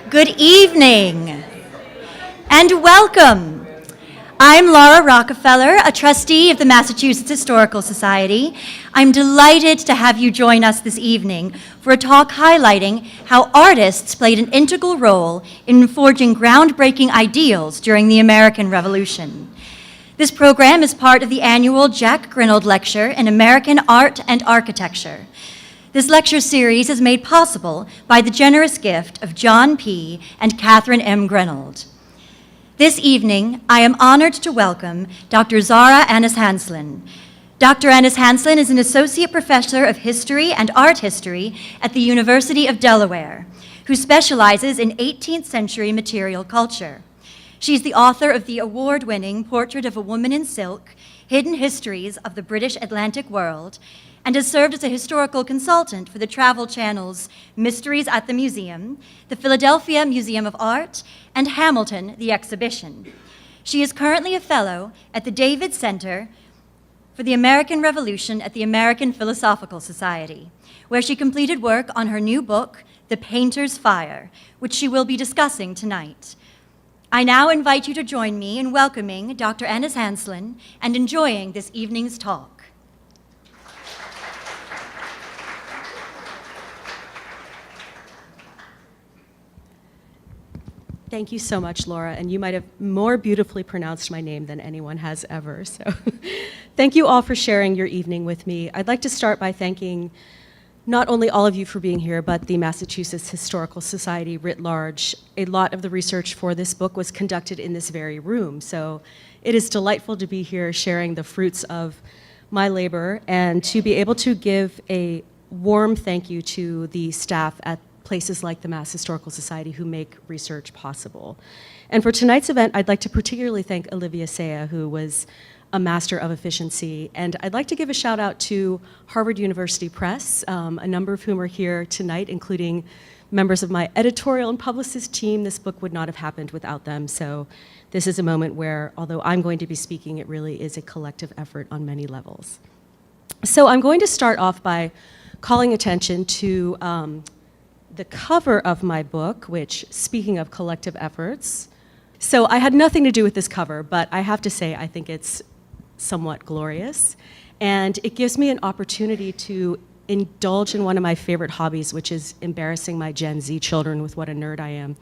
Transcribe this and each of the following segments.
Good evening and welcome. I'm Laura Rockefeller, a trustee of the Massachusetts Historical Society. I'm delighted to have you join us this evening for a talk highlighting how artists played an integral role in forging groundbreaking ideals during the American Revolution. This program is part of the annual Jack Grinold Lecture in American Art and Architecture. This lecture series is made possible by the generous gift of John P. and Catherine M. Grinold. This evening, I am honored to welcome Dr. Zara Anishanslin. Dr. Anishanslin is an associate professor of history and art history at the University of Delaware, who specializes in 18th century material culture. She's the author of the award-winning Portrait of a Woman in Silk, Hidden Histories of the British Atlantic World, and has served as a historical consultant for the Travel Channel's Mysteries at the Museum, the Philadelphia Museum of Art, and Hamilton, the Exhibition. She is currently a fellow at the David Center for the American Revolution at the American Philosophical Society, where she completed work on her new book, The Painter's Fire, which she will be discussing tonight. I now invite you to join me in welcoming Dr. Anishanslin and enjoying this evening's talk. Thank you so much, Laura, and you might have more beautifully pronounced my name than anyone has ever. So thank you all for sharing your evening with me. I'd like to start by thanking not only all of you for being here, but the Massachusetts Historical Society writ large. A lot of the research for this book was conducted in this very room, so it is delightful to be here sharing the fruits of my labor and to be able to give a warm thank you to the staff at places like the Mass Historical Society who make research possible. And for tonight's event, I'd like to particularly thank Olivia Saya, who was a master of efficiency. And I'd like to give a shout out to Harvard University Press, a number of whom are here tonight, including members of my editorial and publicist team. This book would not have happened without them. So this is a moment where, although I'm going to be speaking, it really is a collective effort on many levels. So I'm going to start off by calling attention to the cover of my book, which, speaking of collective efforts, so I had nothing to do with this cover, but I have to say I think it's somewhat glorious, and it gives me an opportunity to indulge in one of my favorite hobbies, which is embarrassing my Gen Z children with what a nerd I am,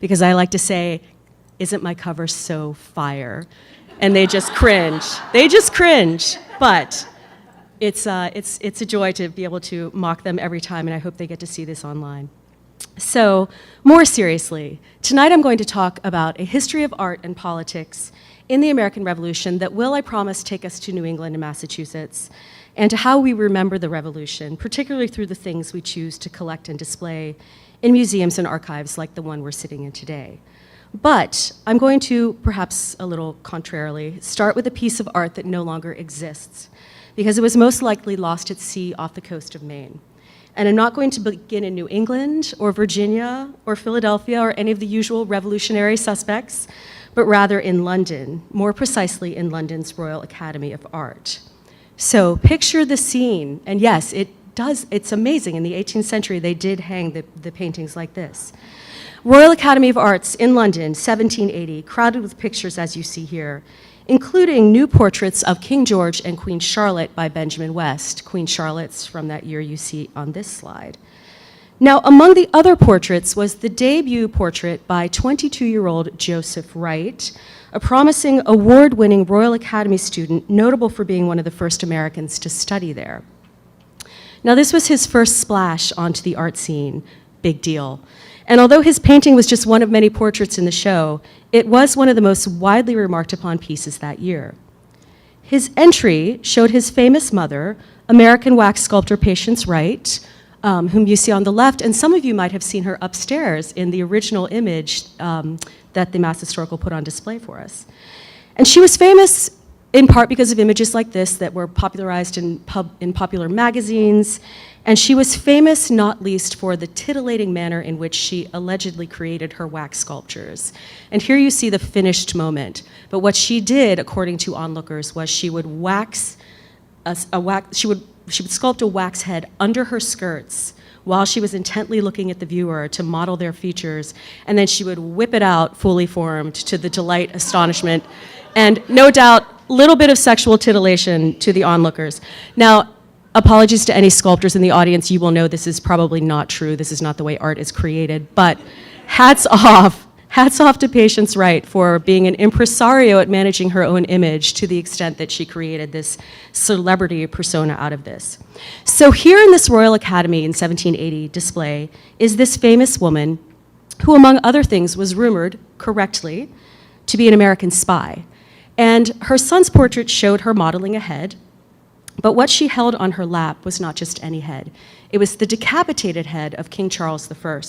because I like to say, isn't my cover so fire? And they just cringe. They just cringe, but it's a joy to be able to mock them every time, and I hope they get to see this online. So, more seriously, tonight I'm going to talk about a history of art and politics in the American Revolution that will, I promise, take us to New England and Massachusetts, and to how we remember the Revolution, particularly through the things we choose to collect and display in museums and archives like the one we're sitting in today. But I'm going to, perhaps a little contrarily, start with a piece of art that no longer exists, because it was most likely lost at sea off the coast of Maine. And I'm not going to begin in New England or Virginia or Philadelphia or any of the usual revolutionary suspects, but rather in London, more precisely in London's Royal Academy of Art. So picture the scene, and yes, it's amazing. In the 18th century, they did hang the paintings like this. Royal Academy of Arts in London, 1780, crowded with pictures as you see here, including new portraits of King George and Queen Charlotte by Benjamin West. Queen Charlotte's from that year you see on this slide. Now, among the other portraits was the debut portrait by 22-year-old Joseph Wright, a promising award-winning Royal Academy student, notable for being one of the first Americans to study there. Now, this was his first splash onto the art scene. Big deal. And although his painting was just one of many portraits in the show, it was one of the most widely remarked upon pieces that year. His entry showed his famous mother, American wax sculptor Patience Wright, whom you see on the left, and some of you might have seen her upstairs in the original image that the Mass Historical put on display for us. And she was famous in part because of images like this that were popularized in popular magazines. And she was famous not least for the titillating manner in which she allegedly created her wax sculptures. And here you see the finished moment. But what she did, according to onlookers, was she would sculpt a wax head under her skirts while she was intently looking at the viewer to model their features, and then she would whip it out fully formed to the delight, astonishment, and no doubt, little bit of sexual titillation to the onlookers. Now, apologies to any sculptors in the audience, you will know this is probably not true. This is not the way art is created, but hats off to Patience Wright for being an impresario at managing her own image to the extent that she created this celebrity persona out of this. So here in this Royal Academy in 1780 display is this famous woman who, among other things, was rumored, correctly, to be an American spy. And her son's portrait showed her modeling a head, but what she held on her lap was not just any head. It was the decapitated head of King Charles I,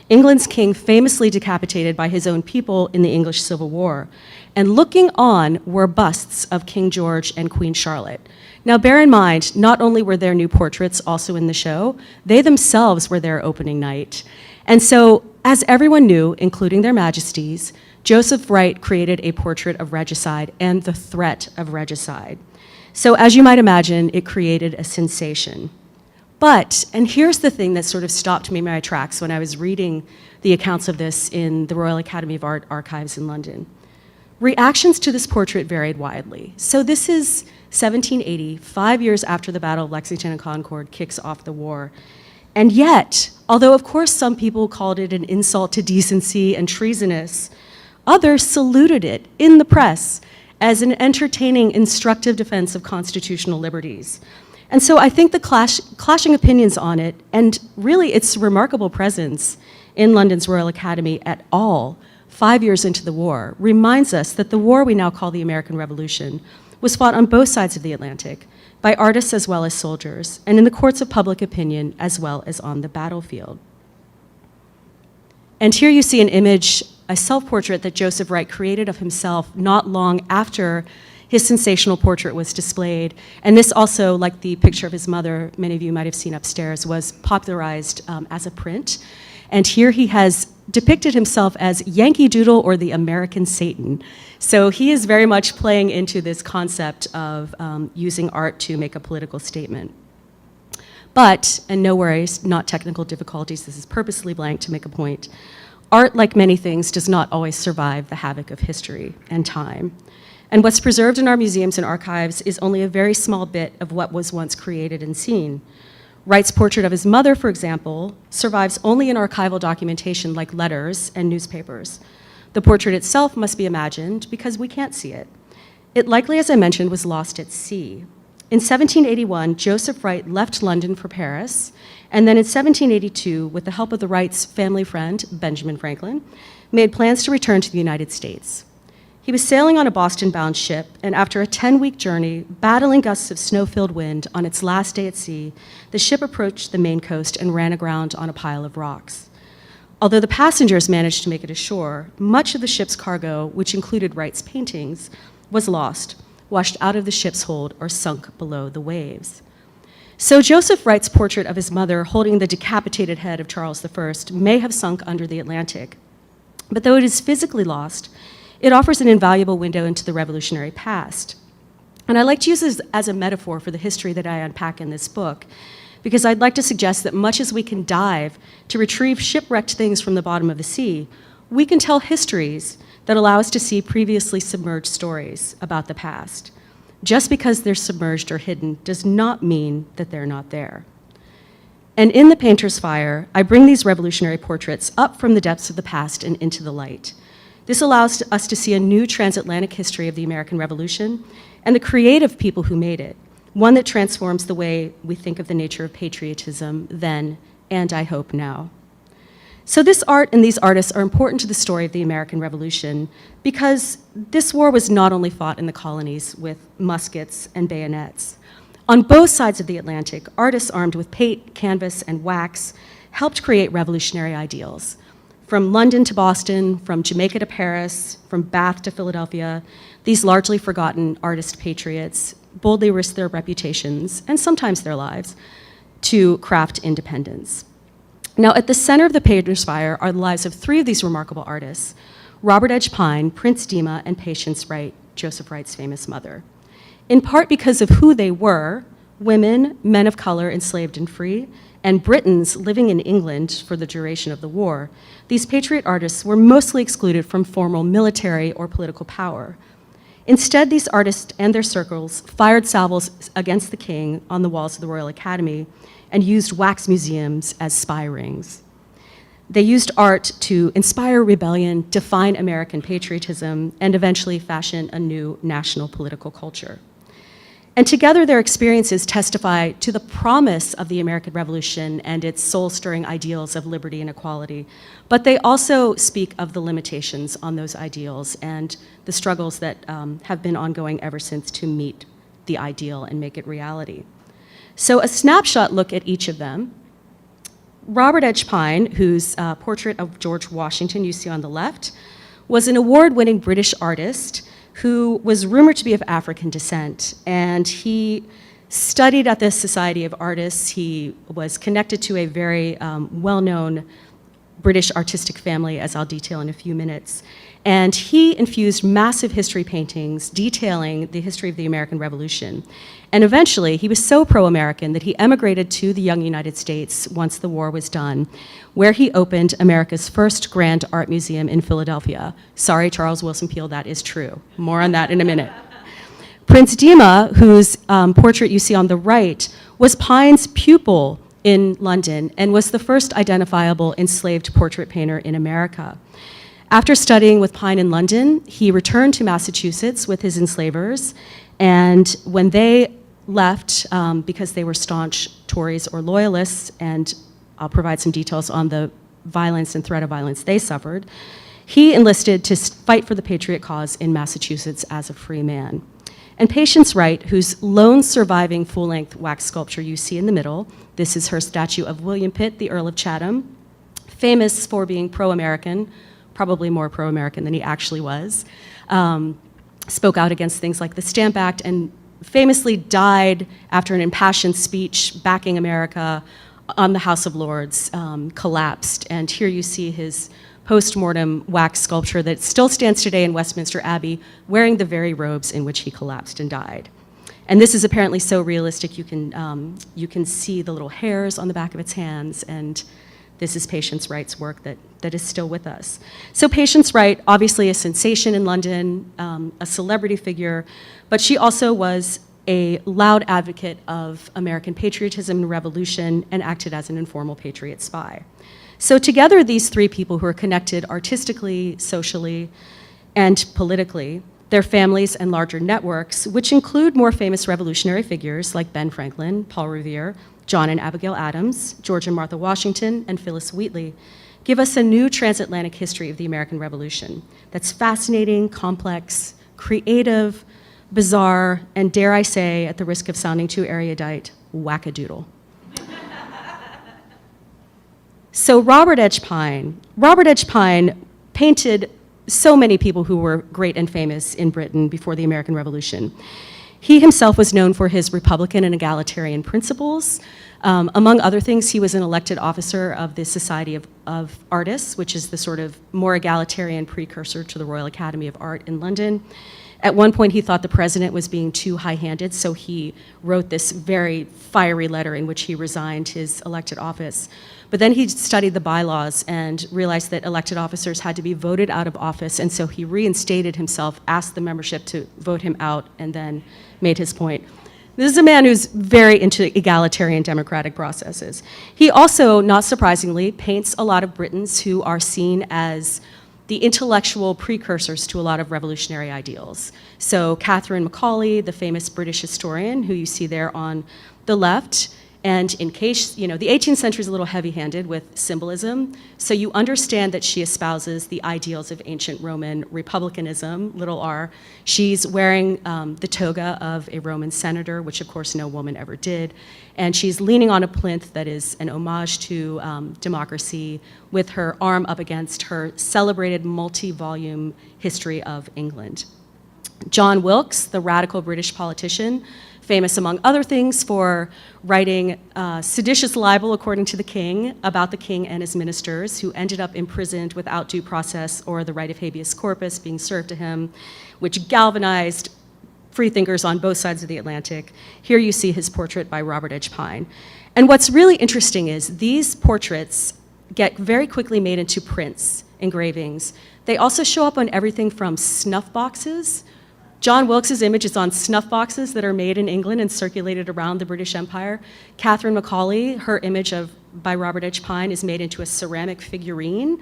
England's king famously decapitated by his own people in the English Civil War. And looking on were busts of King George and Queen Charlotte. Now bear in mind, not only were their new portraits also in the show, they themselves were there opening night. And so, as everyone knew, including their majesties, Joseph Wright created a portrait of regicide and the threat of regicide. So as you might imagine, it created a sensation. But, and here's the thing that sort of stopped me in my tracks when I was reading the accounts of this in the Royal Academy of Art archives in London. Reactions to this portrait varied widely. So this is 1780, 5 years after the Battle of Lexington and Concord kicks off the war. And yet, although of course some people called it an insult to decency and treasonous, others saluted it in the press as an entertaining, instructive defense of constitutional liberties. And so I think the clashing opinions on it, and really its remarkable presence in London's Royal Academy at all, 5 years into the war, reminds us that the war we now call the American Revolution was fought on both sides of the Atlantic, by artists as well as soldiers, and in the courts of public opinion as well as on the battlefield. And here you see an image, a self-portrait that Joseph Wright created of himself not long after his sensational portrait was displayed. And this also, like the picture of his mother, many of you might have seen upstairs, was popularized as a print. And here he has depicted himself as Yankee Doodle or the American Satan. So he is very much playing into this concept of using art to make a political statement. But, and no worries, not technical difficulties, this is purposely blank to make a point, art, like many things, does not always survive the havoc of history and time. And what's preserved in our museums and archives is only a very small bit of what was once created and seen. Wright's portrait of his mother, for example, survives only in archival documentation like letters and newspapers. The portrait itself must be imagined because we can't see it. It likely, as I mentioned, was lost at sea. In 1781, Joseph Wright left London for Paris, and then in 1782, with the help of the Wrights' family friend, Benjamin Franklin, made plans to return to the United States. He was sailing on a Boston-bound ship, and after a 10-week journey, battling gusts of snow-filled wind on its last day at sea, the ship approached the Maine coast and ran aground on a pile of rocks. Although the passengers managed to make it ashore, much of the ship's cargo, which included Wright's paintings, was lost, washed out of the ship's hold or sunk below the waves. So Joseph Wright's portrait of his mother holding the decapitated head of Charles I may have sunk under the Atlantic. But though it is physically lost, it offers an invaluable window into the revolutionary past. And I like to use this as a metaphor for the history that I unpack in this book, because I'd like to suggest that much as we can dive to retrieve shipwrecked things from the bottom of the sea, we can tell histories that allow us to see previously submerged stories about the past. Just because they're submerged or hidden does not mean that they're not there. And in The Painter's Fire, I bring these revolutionary portraits up from the depths of the past and into the light. This allows us to see a new transatlantic history of the American Revolution and the creative people who made it, one that transforms the way we think of the nature of patriotism then, and I hope now. So this art and these artists are important to the story of the American Revolution because this war was not only fought in the colonies with muskets and bayonets. On both sides of the Atlantic, artists armed with paint, canvas, and wax helped create revolutionary ideals. From London to Boston, from Jamaica to Paris, from Bath to Philadelphia, these largely forgotten artist patriots boldly risked their reputations, and sometimes their lives, to craft independence. Now, at the center of The Painter's Fire are the lives of three of these remarkable artists: Robert Edge Pine, Prince Demah, and Patience Wright, Joseph Wright's famous mother. In part because of who they were, women, men of color enslaved and free, and Britons living in England for the duration of the war, these patriot artists were mostly excluded from formal military or political power. Instead, these artists and their circles fired salvos against the king on the walls of the Royal Academy and used wax museums as spy rings. They used art to inspire rebellion, define American patriotism, and eventually fashion a new national political culture. And together, their experiences testify to the promise of the American Revolution and its soul-stirring ideals of liberty and equality. But they also speak of the limitations on those ideals and the struggles that have been ongoing ever since to meet the ideal and make it reality. So a snapshot look at each of them. Robert Edge Pine, whose portrait of George Washington you see on the left, was an award-winning British artist who was rumored to be of African descent, and he studied at the Society of Artists. He was connected to a very well-known British artistic family, as I'll detail in a few minutes. And he infused massive history paintings detailing the history of the American Revolution. And eventually, he was so pro-American that he emigrated to the young United States once the war was done, where he opened America's first grand art museum in Philadelphia. Sorry, Charles Wilson Peale, that is true. More on that in a minute. Prince Demah, whose portrait you see on the right, was Pine's pupil in London and was the first identifiable enslaved portrait painter in America. After studying with Pine in London, he returned to Massachusetts with his enslavers, and when they left, because they were staunch Tories or Loyalists, and I'll provide some details on the violence and threat of violence they suffered, he enlisted to fight for the patriot cause in Massachusetts as a free man. And Patience Wright, whose lone surviving full-length wax sculpture you see in the middle, this is her statue of William Pitt, the Earl of Chatham, famous for being pro-American, probably more pro-American than he actually was, spoke out against things like the Stamp Act, and famously died after an impassioned speech backing America on the House of Lords, collapsed. And here you see his post-mortem wax sculpture that still stands today in Westminster Abbey, wearing the very robes in which he collapsed and died. And this is apparently so realistic, you can see the little hairs on the back of its hands, and this is Patience Wright's work that is still with us. So Patience Wright, obviously a sensation in London, a celebrity figure, but she also was a loud advocate of American patriotism and revolution and acted as an informal patriot spy. So together, these three people who are connected artistically, socially, and politically, their families and larger networks, which include more famous revolutionary figures like Ben Franklin, Paul Revere, John and Abigail Adams, George and Martha Washington, and Phyllis Wheatley, give us a new transatlantic history of the American Revolution that's fascinating, complex, creative, bizarre, and dare I say, at the risk of sounding too erudite, wackadoodle. So Robert Edge Pine painted so many people who were great and famous in Britain before the American Revolution. He himself was known for his Republican and egalitarian principles. Among other things, he was an elected officer of the Society of Artists, which is the sort of more egalitarian precursor to the Royal Academy of Art in London. At one point, he thought the president was being too high-handed, so he wrote this very fiery letter in which he resigned his elected office. But then he studied the bylaws and realized that elected officers had to be voted out of office, and so he reinstated himself, asked the membership to vote him out, and then made his point. This is a man who's very into egalitarian democratic processes. He also, not surprisingly, paints a lot of Britons who are seen as the intellectual precursors to a lot of revolutionary ideals. So Catherine Macaulay, the famous British historian, who you see there on the left, and in case, the 18th century is a little heavy-handed with symbolism, so you understand that she espouses the ideals of ancient Roman republicanism, little r. She's wearing the toga of a Roman senator, which of course no woman ever did, and she's leaning on a plinth that is an homage to democracy with her arm up against her celebrated multi-volume history of England. John Wilkes, the radical British politician, famous among other things for writing seditious libel, according to the king, about the king and his ministers, who ended up imprisoned without due process or the right of habeas corpus being served to him, which galvanized freethinkers on both sides of the Atlantic. Here you see his portrait by Robert Edge Pine. And what's really interesting is these portraits get very quickly made into prints, engravings. They also show up on everything from snuff boxes. John Wilkes's image is on snuff boxes that are made in England and circulated around the British Empire. Catherine Macaulay, her image by Robert Edge Pine is made into a ceramic figurine.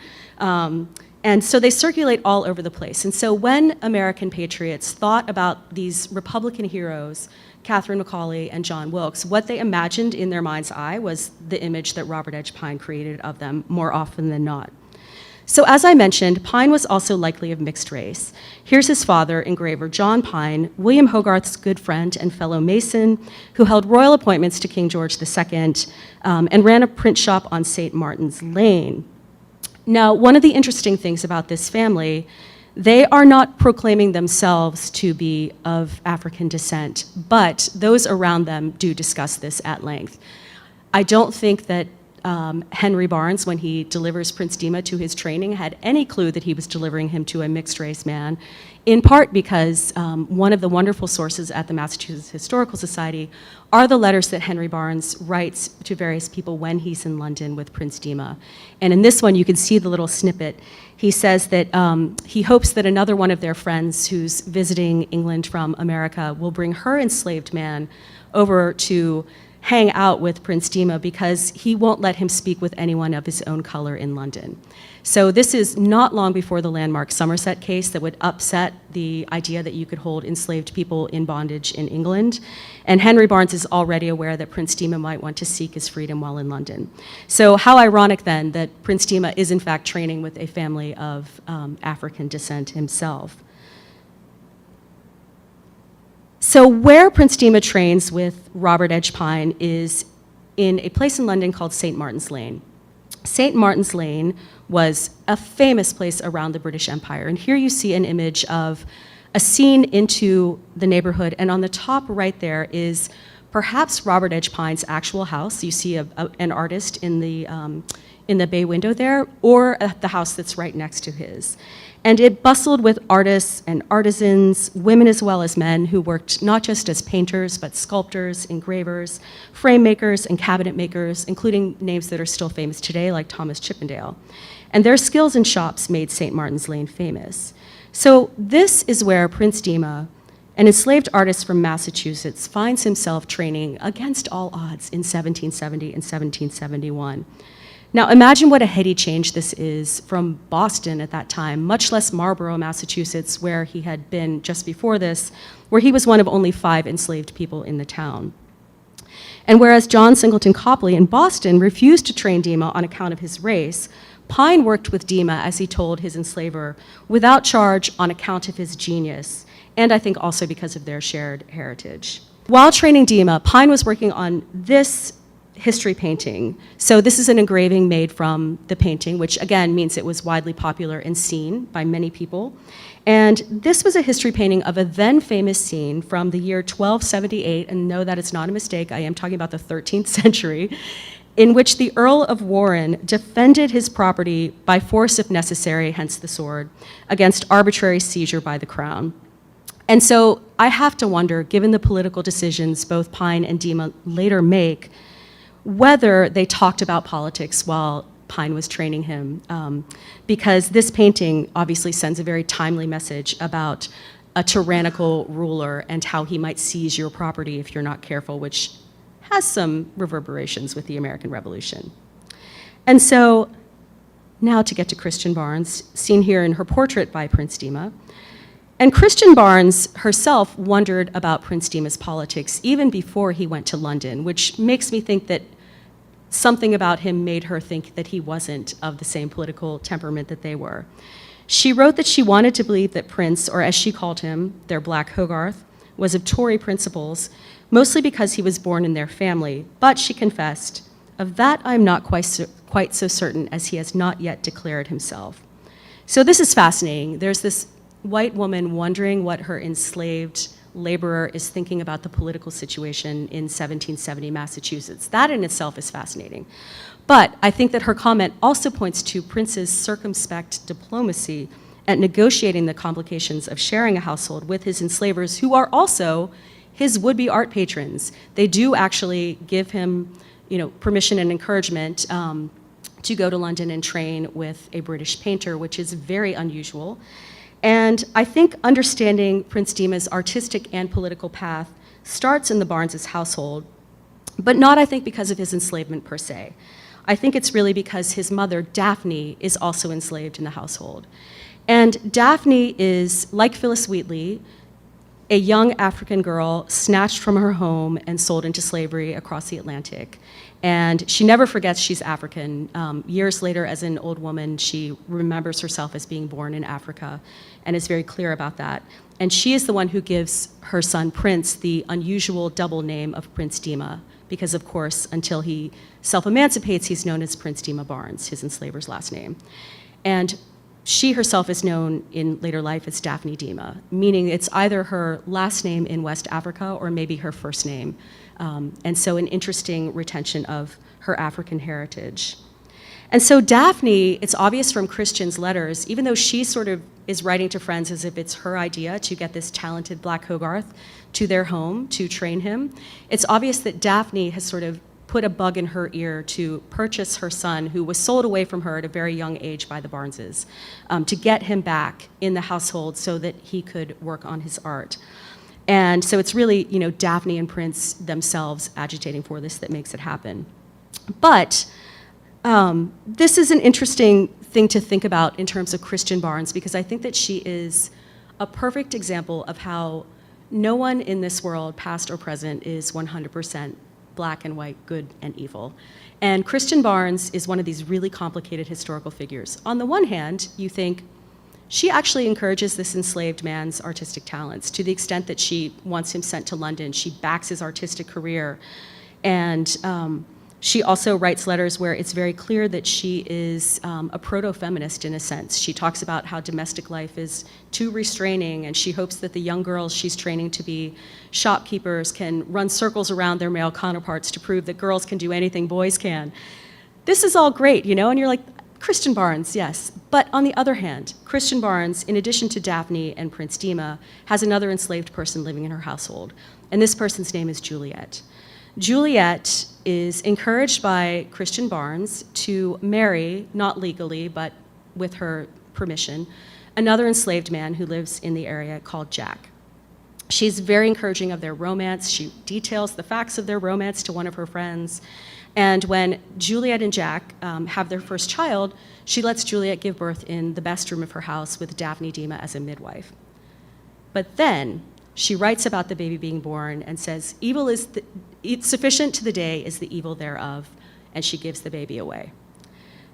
And so they circulate all over the place. And so when American patriots thought about these Republican heroes, Catherine Macaulay and John Wilkes, what they imagined in their mind's eye was the image that Robert Edge Pine created of them more often than not. So as I mentioned, Pine was also likely of mixed race. Here's his father, engraver John Pine, William Hogarth's good friend and fellow Mason, who held royal appointments to King George II and ran a print shop on St. Martin's Lane. Now, one of the interesting things about this family, they are not proclaiming themselves to be of African descent, but those around them do discuss this at length. I don't think that Henry Barnes, when he delivers Prince Demah to his training, had any clue that he was delivering him to a mixed race man, in part because one of the wonderful sources at the Massachusetts Historical Society are the letters that Henry Barnes writes to various people when he's in London with Prince Demah. And in this one, you can see the little snippet. He says that he hopes that another one of their friends who's visiting England from America will bring her enslaved man over to hang out with Prince Demah because he won't let him speak with anyone of his own color in London. So this is not long before the landmark Somerset case that would upset the idea that you could hold enslaved people in bondage in England. And Henry Barnes is already aware that Prince Demah might want to seek his freedom while in London. So how ironic then that Prince Demah is in fact training with a family of African descent himself. So where Prince Demah trains with Robert Edge Pine is in a place in London called St. Martin's Lane. St. Martin's Lane was a famous place around the British Empire. And here you see an image of a scene into the neighborhood. And on the top right there is perhaps Robert Edge Pine's actual house. You see an artist in the bay window there, or the house that's right next to his. And it bustled with artists and artisans, women as well as men, who worked not just as painters, but sculptors, engravers, frame makers, and cabinet makers, including names that are still famous today, like Thomas Chippendale. And their skills in shops made St. Martin's Lane famous. So this is where Prince Demah, an enslaved artist from Massachusetts, finds himself training against all odds in 1770 and 1771. Now imagine what a heady change this is from Boston at that time, much less Marlborough, Massachusetts, where he had been just before this, where he was one of only 5 enslaved people in the town. And whereas John Singleton Copley in Boston refused to train Demah on account of his race, Pine worked with Demah, as he told his enslaver, without charge on account of his genius, and I think also because of their shared heritage. While training Demah, Pine was working on this history painting. So this is an engraving made from the painting, which again means it was widely popular and seen by many people. And this was a history painting of a then famous scene from the year 1278, and no, that is not a mistake, I am talking about the 13th century, in which the Earl of Warenne defended his property by force if necessary, hence the sword, against arbitrary seizure by the crown. And so I have to wonder, given the political decisions both Pine and Demah later make, whether they talked about politics while Pine was training him, because this painting obviously sends a very timely message about a tyrannical ruler and how he might seize your property if you're not careful, which has some reverberations with the American Revolution. And so now to get to Christian Barnes, seen here in her portrait by Prince Demah. And Christian Barnes herself wondered about Prince Demah's politics even before he went to London, which makes me think that something about him made her think that he wasn't of the same political temperament that they were. She wrote that she wanted to believe that Prince, or as she called him, their Black Hogarth, was of Tory principles, mostly because he was born in their family, but she confessed, "Of that I'm not quite so certain, as he has not yet declared himself." So this is fascinating. There's this white woman wondering what her enslaved laborer is thinking about the political situation in 1770 Massachusetts. That in itself is fascinating. But I think that her comment also points to Prince's circumspect diplomacy at negotiating the complications of sharing a household with his enslavers, who are also his would-be art patrons. They do actually give him, permission and encouragement to go to London and train with a British painter, which is very unusual. And I think understanding Prince Demah's artistic and political path starts in the Barneses' household, but not, I think, because of his enslavement per se. I think it's really because his mother, Daphne, is also enslaved in the household. And Daphne is, like Phyllis Wheatley, a young African girl snatched from her home and sold into slavery across the Atlantic. And she never forgets she's African. Years later, as an old woman, she remembers herself as being born in Africa and is very clear about that. And she is the one who gives her son Prince the unusual double name of Prince Demah, because of course, until he self-emancipates, he's known as Prince Demah Barnes, his enslaver's last name. And she herself is known in later life as Daphne Demah, meaning it's either her last name in West Africa or maybe her first name. And so an interesting retention of her African heritage. And so Daphne, it's obvious from Christian's letters, even though she sort of is writing to friends as if it's her idea to get this talented Black Hogarth to their home to train him, it's obvious that Daphne has sort of put a bug in her ear to purchase her son, who was sold away from her at a very young age by the Barneses, to get him back in the household so that he could work on his art. And so it's really, Daphne and Prince themselves agitating for this that makes it happen. But this is an interesting thing to think about in terms of Christian Barnes, because I think that she is a perfect example of how no one in this world, past or present, is 100% black and white, good and evil. And Christian Barnes is one of these really complicated historical figures. On the one hand, you think, she actually encourages this enslaved man's artistic talents to the extent that she wants him sent to London. She backs his artistic career. And she also writes letters where it's very clear that she is a proto-feminist in a sense. She talks about how domestic life is too restraining, and she hopes that the young girls she's training to be shopkeepers can run circles around their male counterparts to prove that girls can do anything boys can. This is all great, and you're like, Christian Barnes, yes. But on the other hand, Christian Barnes, in addition to Daphne and Prince Demah, has another enslaved person living in her household, and this person's name is Juliet. Juliet is encouraged by Christian Barnes to marry, not legally, but with her permission, another enslaved man who lives in the area called Jack. She's very encouraging of their romance. She details the facts of their romance to one of her friends. And when Juliet and Jack have their first child, she lets Juliet give birth in the best room of her house with Daphne Demah as a midwife. But then she writes about the baby being born and says, evil is sufficient to the day is the evil thereof, and she gives the baby away.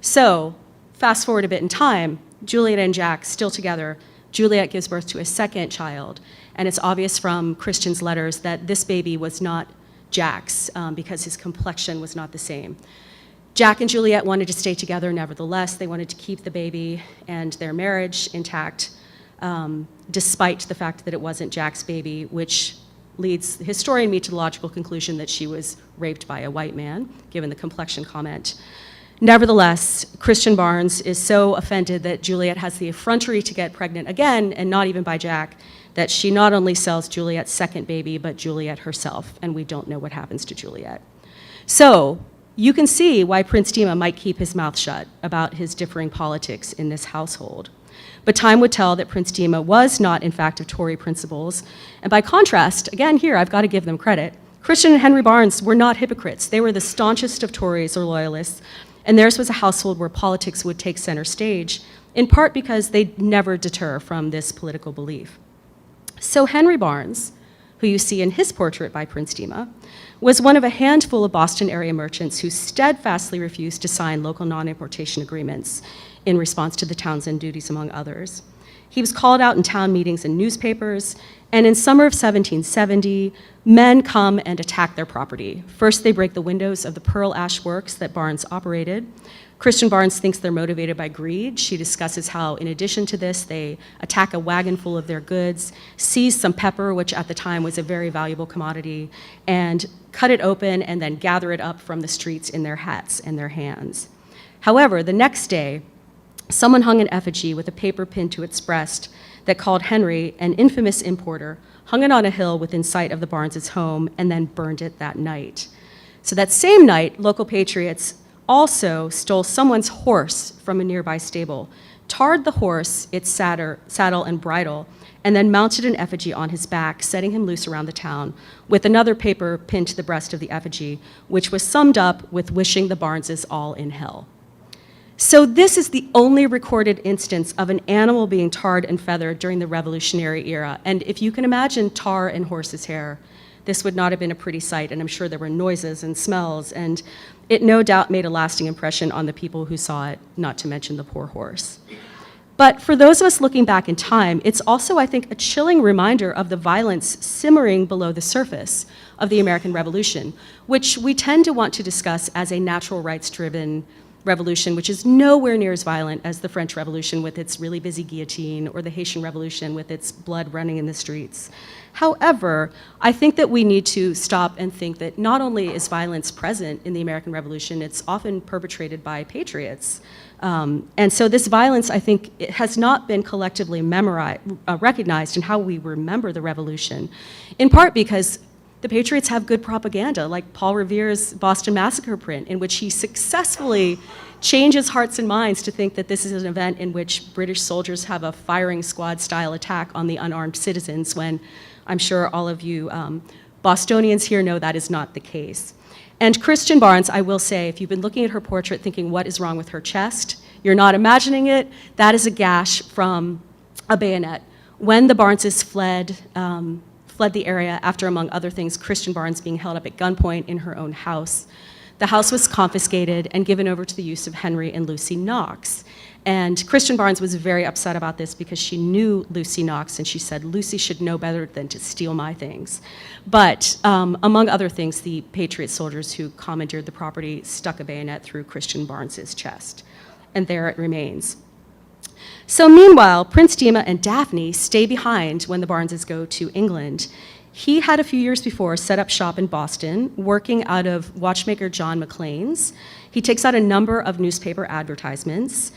So fast forward a bit in time, Juliet and Jack still together. Juliet gives birth to a second child, and it's obvious from Christian's letters that this baby was not Jack's because his complexion was not the same. Jack and Juliet wanted to stay together nevertheless. They wanted to keep the baby and their marriage intact, despite the fact that it wasn't Jack's baby, which leads the historian me to the logical conclusion that she was raped by a white man, given the complexion comment. Nevertheless, Christian Barnes is so offended that Juliet has the effrontery to get pregnant again, and not even by Jack, that she not only sells Juliet's second baby, but Juliet herself, and we don't know what happens to Juliet. So you can see why Prince Demah might keep his mouth shut about his differing politics in this household. But time would tell that Prince Demah was not, in fact, of Tory principles. And by contrast, again here, I've got to give them credit, Christian and Henry Barnes were not hypocrites. They were the staunchest of Tories or loyalists, and theirs was a household where politics would take center stage, in part because they never deter from this political belief. So Henry Barnes, who you see in his portrait by Prince Demah, was one of a handful of Boston area merchants who steadfastly refused to sign local non-importation agreements in response to the Townsend duties, among others. He was called out in town meetings and newspapers, and in summer of 1770, men come and attack their property. First, they break the windows of the Pearl Ash Works that Barnes operated. Christian Barnes thinks they're motivated by greed. She discusses how, in addition to this, they attack a wagon full of their goods, seize some pepper, which at the time was a very valuable commodity, and cut it open and then gather it up from the streets in their hats and their hands. However, the next day, someone hung an effigy with a paper pinned to its breast that called Henry, an infamous importer, hung it on a hill within sight of the Barnes' home, and then burned it that night. So that same night, local patriots also stole someone's horse from a nearby stable, tarred the horse, its saddle and bridle, and then mounted an effigy on his back, setting him loose around the town, with another paper pinned to the breast of the effigy, which was summed up with wishing the Barneses all in hell. So this is the only recorded instance of an animal being tarred and feathered during the Revolutionary era. And if you can imagine tar and horse's hair, this would not have been a pretty sight, and I'm sure there were noises and smells, and it no doubt made a lasting impression on the people who saw it, not to mention the poor horse. But for those of us looking back in time, it's also, I think, a chilling reminder of the violence simmering below the surface of the American Revolution, which we tend to want to discuss as a natural rights-driven revolution, which is nowhere near as violent as the French Revolution with its really busy guillotine, or the Haitian Revolution with its blood running in the streets. However, I think that we need to stop and think that not only is violence present in the American Revolution, it's often perpetrated by patriots. And so this violence, I think, it has not been collectively recognized in how we remember the revolution, in part because the patriots have good propaganda, like Paul Revere's Boston Massacre print, in which he successfully changes hearts and minds to think that this is an event in which British soldiers have a firing squad-style attack on the unarmed citizens, when I'm sure all of you Bostonians here know that is not the case. And Christian Barnes, I will say, if you've been looking at her portrait thinking what is wrong with her chest, you're not imagining it, that is a gash from a bayonet. When the Barneses fled the area after, among other things, Christian Barnes being held up at gunpoint in her own house, the house was confiscated and given over to the use of Henry and Lucy Knox. And Christian Barnes was very upset about this because she knew Lucy Knox, and she said, Lucy should know better than to steal my things. But among other things, the Patriot soldiers who commandeered the property stuck a bayonet through Christian Barnes's chest, and there it remains. So meanwhile, Prince Demah and Daphne stay behind when the Barneses go to England. He had a few years before set up shop in Boston, working out of watchmaker John McLean's. He takes out a number of newspaper advertisements,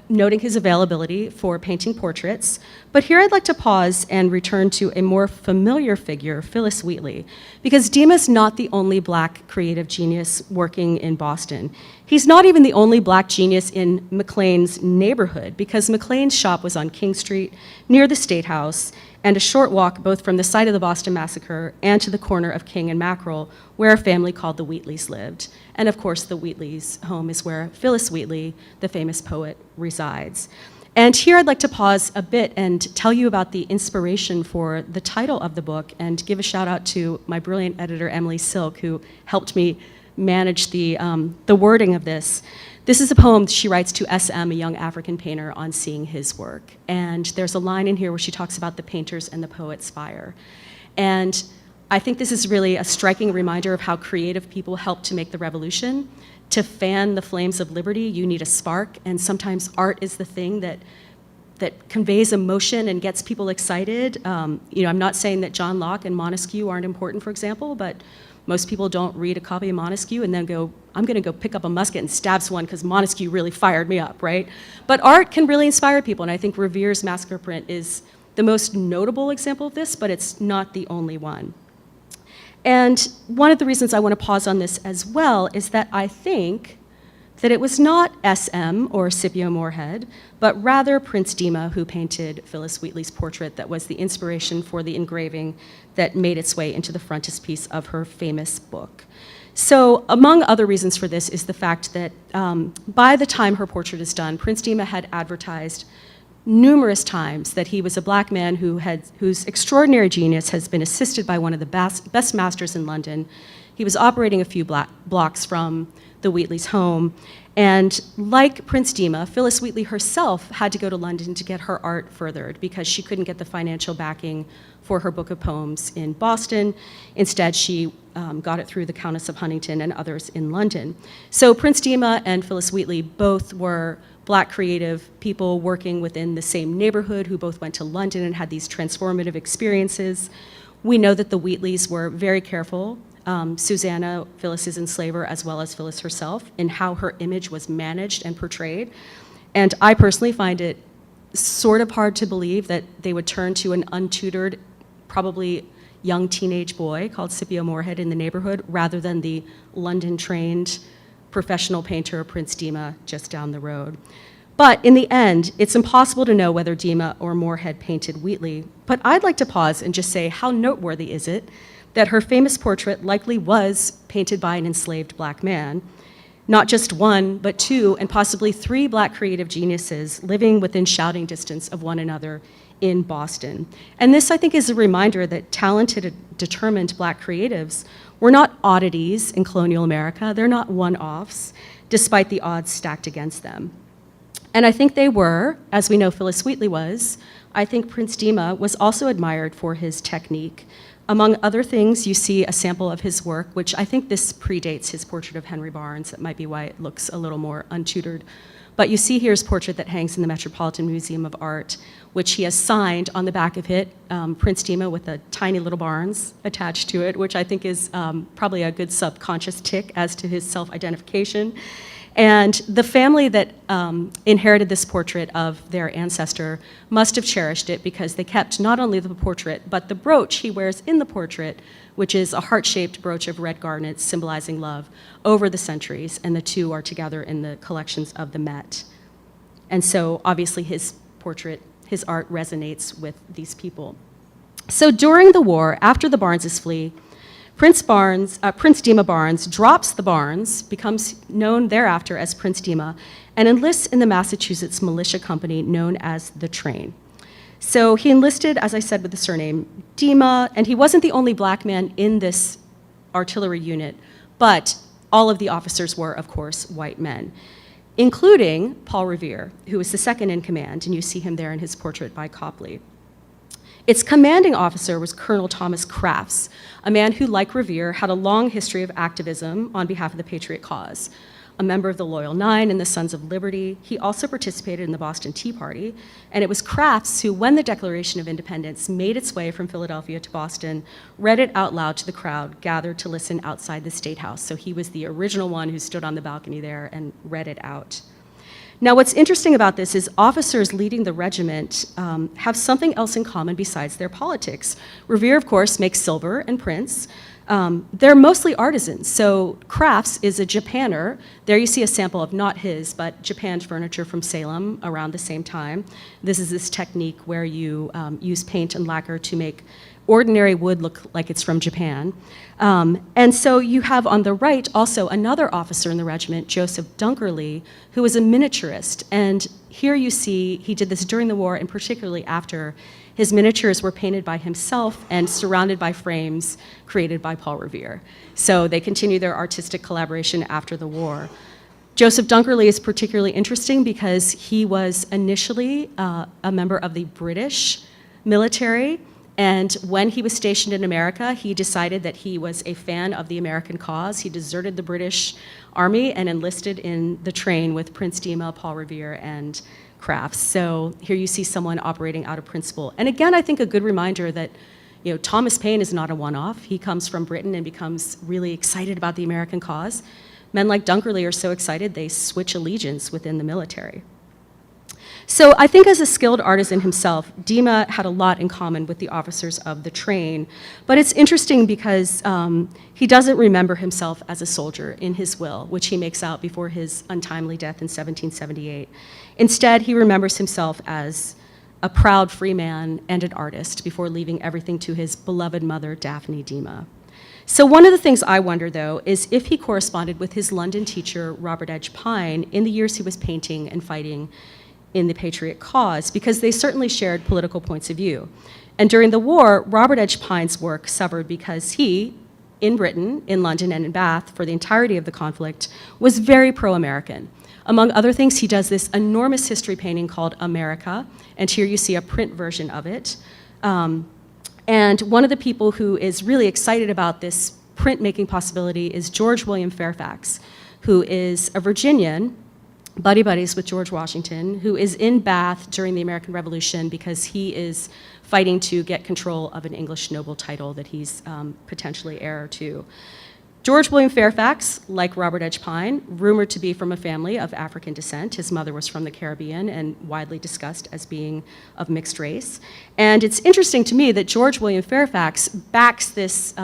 noting his availability for painting portraits. But here I'd like to pause and return to a more familiar figure, Phyllis Wheatley, because Demah's not the only Black creative genius working in Boston. He's not even the only Black genius in McLean's neighborhood, because McLean's shop was on King Street, near the State House, and a short walk both from the site of the Boston Massacre and to the corner of King and Mackerel, where a family called the Wheatleys lived. And of course, the Wheatleys' home is where Phyllis Wheatley, the famous poet, resides. And here I'd like to pause a bit and tell you about the inspiration for the title of the book, and give a shout out to my brilliant editor, Emily Silk, who helped me manage the wording of this. This is a poem she writes to SM, a young African painter, on seeing his work. And there's a line in here where she talks about the painter's and the poet's fire. And I think this is really a striking reminder of how creative people helped to make the revolution. To fan the flames of liberty, you need a spark, and sometimes art is the thing that conveys emotion and gets people excited. I'm not saying that John Locke and Montesquieu aren't important, for example, but most people don't read a copy of Montesquieu and then go, I'm gonna go pick up a musket and stab someone because Montesquieu really fired me up, right? But art can really inspire people, and I think Revere's Massacre print is the most notable example of this, but it's not the only one. And one of the reasons I want to pause on this as well is that I think that it was not SM or Scipio Moorhead, but rather Prince Demah who painted Phyllis Wheatley's portrait that was the inspiration for the engraving that made its way into the frontispiece of her famous book. So among other reasons for this is the fact that by the time her portrait is done, Prince Demah had advertised numerous times that he was a Black man whose extraordinary genius has been assisted by one of the best masters in London. He was operating a few blocks from the Wheatley's home. And like Prince Demah, Phyllis Wheatley herself had to go to London to get her art furthered because she couldn't get the financial backing for her book of poems in Boston. Instead, she got it through the Countess of Huntingdon and others in London. So Prince Demah and Phyllis Wheatley both were Black creative people working within the same neighborhood who both went to London and had these transformative experiences. We know that the Wheatleys were very careful Susanna, Phyllis's enslaver, as well as Phyllis herself, in how her image was managed and portrayed. And I personally find it sort of hard to believe that they would turn to an untutored, probably young teenage boy called Scipio Moorhead in the neighborhood, rather than the London-trained professional painter Prince Demah just down the road. But in the end, it's impossible to know whether Demah or Moorhead painted Wheatley. But I'd like to pause and just say, how noteworthy is it that her famous portrait likely was painted by an enslaved black man? Not just one, but two, and possibly three black creative geniuses living within shouting distance of one another in Boston. And this, I think, is a reminder that talented, determined black creatives were not oddities in colonial America. They're not one-offs, despite the odds stacked against them. And I think they were, as we know Phyllis Wheatley was. I think Prince Demah was also admired for his technique. Among other things, you see a sample of his work, which I think this predates his portrait of Henry Barnes. That might be why it looks a little more untutored. But you see here his portrait that hangs in the Metropolitan Museum of Art, which he has signed on the back of it, Prince Demah with a tiny little Barnes attached to it, which I think is probably a good subconscious tick as to his self-identification. And the family that inherited this portrait of their ancestor must have cherished it, because they kept not only the portrait, but the brooch he wears in the portrait, which is a heart-shaped brooch of red garnets symbolizing love, over the centuries, and the two are together in the collections of the Met. And so obviously his portrait, his art resonates with these people. So during the war, after the Barneses flee, Prince Demah Barnes drops the Barnes, becomes known thereafter as Prince Demah, and enlists in the Massachusetts militia company known as the Train. So he enlisted, as I said, with the surname Demah, and he wasn't the only black man in this artillery unit, but all of the officers were, of course, white men, including Paul Revere, who was the second in command, and you see him there in his portrait by Copley. Its commanding officer was Colonel Thomas Crafts, a man who, like Revere, had a long history of activism on behalf of the patriot cause. A member of the Loyal Nine and the Sons of Liberty, he also participated in the Boston Tea Party, and it was Crafts who, when the Declaration of Independence made its way from Philadelphia to Boston, read it out loud to the crowd gathered to listen outside the State House. So he was the original one who stood on the balcony there and read it out. Now, what's interesting about this is officers leading the regiment have something else in common besides their politics. Revere, of course, makes silver and prints. They're mostly artisans. So Crafts is a Japaner. There you see a sample of not his, but japanned furniture from Salem around the same time. This is this technique where you use paint and lacquer to make ordinary wood look like it's from Japan. And so you have on the right also another officer in the regiment, Joseph Dunkerley, who was a miniaturist. And here you see he did this during the war, and particularly after. His miniatures were painted by himself and surrounded by frames created by Paul Revere. So they continue their artistic collaboration after the war. Joseph Dunkerley is particularly interesting because he was initially a member of the British military. And when he was stationed in America, he decided that he was a fan of the American cause. He deserted the British Army and enlisted in the Train with Prince Demah, Paul Revere, and Crafts. So here you see someone operating out of principle. And again, I think a good reminder that Thomas Paine is not a one-off. He comes from Britain and becomes really excited about the American cause. Men like Dunkerley are so excited they switch allegiance within the military. So I think as a skilled artisan himself, Demah had a lot in common with the officers of the Train. But it's interesting because he doesn't remember himself as a soldier in his will, which he makes out before his untimely death in 1778. Instead, he remembers himself as a proud free man and an artist before leaving everything to his beloved mother, Daphne Demah. So one of the things I wonder, though, is if he corresponded with his London teacher, Robert Edge Pine, in the years he was painting and fighting in the patriot cause, because they certainly shared political points of view. And during the war, Robert Edge Pine's work suffered because he, in Britain, in London, and in Bath, for the entirety of the conflict, was very pro-American. Among other things, he does this enormous history painting called America, and here you see a print version of it. And one of the people who is really excited about this printmaking possibility is George William Fairfax, who is a Virginian buddy-buddies with George Washington, who is in Bath during the American Revolution because he is fighting to get control of an English noble title that he's potentially heir to. George William Fairfax, like Robert Edge Pine, rumored to be from a family of African descent. His mother was from the Caribbean and widely discussed as being of mixed race. And it's interesting to me that George William Fairfax backs this